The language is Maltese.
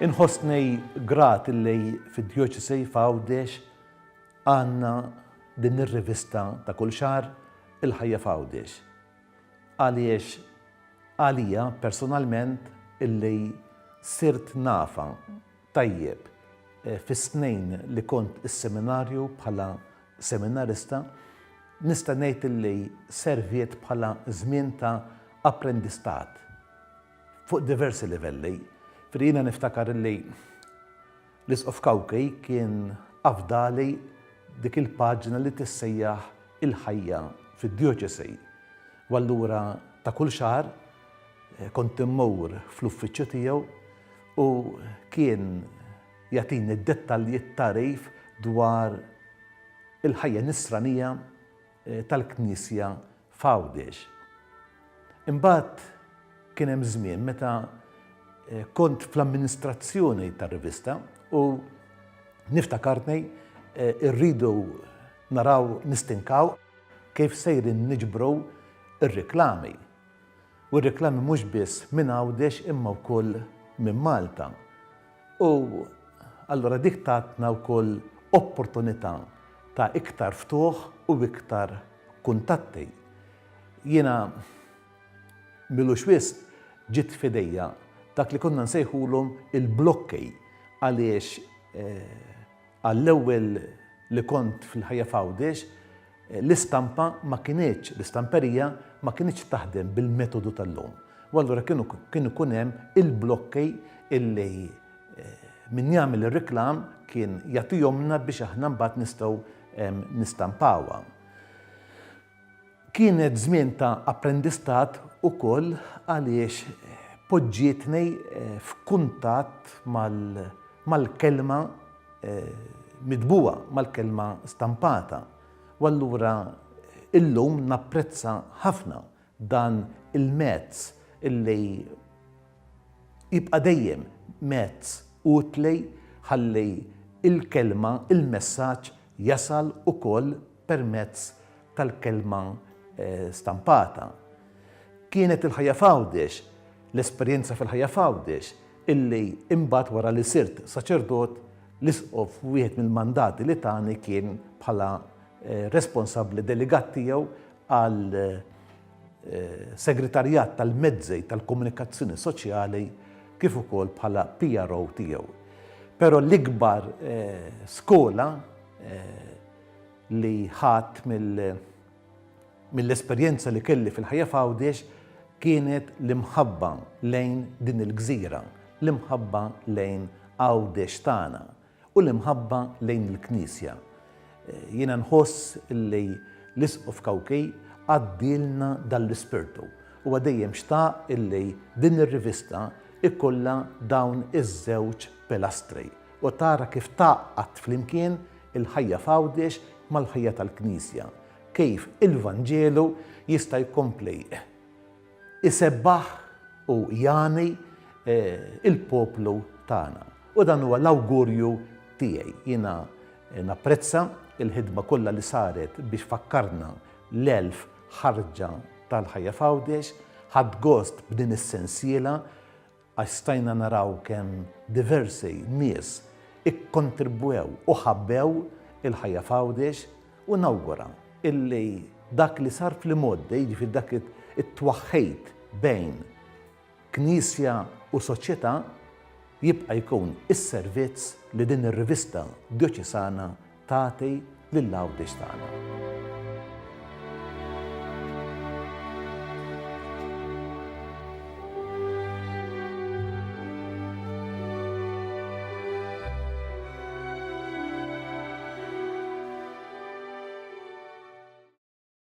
Inħossni grat illi fid-Dioċesi f'Għawdex għandna din ir-rivista ta' kull xahar Il-Ħajja f'Għawdex. Għaliex għalija personalment illi sirt nafa tajjeb fis-snejn li kont is-seminarju bħala seminarista, nista' ngħid illi serviet bħala żmien ta' apprendistat fuq diversi livelli. Jiena niftakar illi l-Isqof Kawkej kien afdali dik il-paġna li tissejjaħ Il-Ħajja fid-Dioċesi. U allura ta' kull xahar kont immur fl-uffiċċju tiegħu u kien jagħtini d-dettalji tarif dwar il-ħajja nisranija tal-Knisja f'Għawdex. Imbagħad kien hemm żmien meta kont fl-amministrazzjoni tar-rivista u niftakartni rridu naraw nistinkaw kif sejrin niġbru ir-riklami. U r-riklami mhux biss minn Għawdex imma wkoll minn Malta. U allura dik tatna wkoll opportunità ta' iktar ftuħ u iktar kuntatti. Jiena milux wisq ġiet f'idejja dak li konna nsejħulhom il-blokkej għaliex għall-ewwel li kont fil-Ħajja f'Għawdex l-istampa ma kienx, l-istamperija ma kienx taħdem bil-metodu tal-lum. U allura kienu ikun hemm il-blokkej illi min jagħmel ir-riklam kien jagħtihomna biex aħna mbagħad nistgħu nistampawha. Kienet żmien ta' apprendistat ukoll għaliex poġġietni f'kuntatt mal-kelma midbuwa, mal-kelma stampata. U allura illum napprezza ħafna dan il-mezz illi jibqa' dejjem mezz utli ħalli il-kelma, il-messaġġ jasal ukoll permezz tal-kelma stampata. Kienet il-Ħajja f'Għawdex, l-esperjenza fil-Ħajja f'Għawdex illi imbagħad wara li sirt saċerdot l-Isqof wieħed mill-mandati li tani kien bħala responsabbli delegat tiegħu għal segretarjat tal-mezzi tal-komunikazzjoni soċjali kif ukoll bħala PRO tiegħu. Però l-ikbar skola li ħadd mill-esperjenza li kelli fil-Ħajja f'Għawdex kienet l-imħabba lejn din il-gżira, l-imħabba lejn Għawdex tagħna u l-imħabba lejn il-Knisja. Jiena nħoss li l-Isqof Kawkej għaddilna dal-ispirtu u dejjem xtaq illi din ir-rivista ikollha dawn iż-żewġ pilastri u tara kif taqqat flimkien il-Ħajja f'Għawdex mal-ħajja tal-Knisja. Kif il-Vanġelu jista' jkompli isebbaħ u jani il-poplu tagħna. U dan huwa l-awgurju tiegħi. Jiena napprezza il-ħidma kollha li saret biex fakkarna l-1000 ħarġa tal-Ħajja f'Għawdex, ħadd gost b'din is-sensiela għax stajna naraw kemm diversi nies ikkontribwew u ħabbew il-Ħajja f'Għawdex u nawgura illi dak li sar fl-imoddi, jiġifieri dak it-twaħħejt bejn Knisja u soċjetà jibqa' jkun is-servizz li din ir-rivista dioċesana tagħti lill-Għawdex tagħna.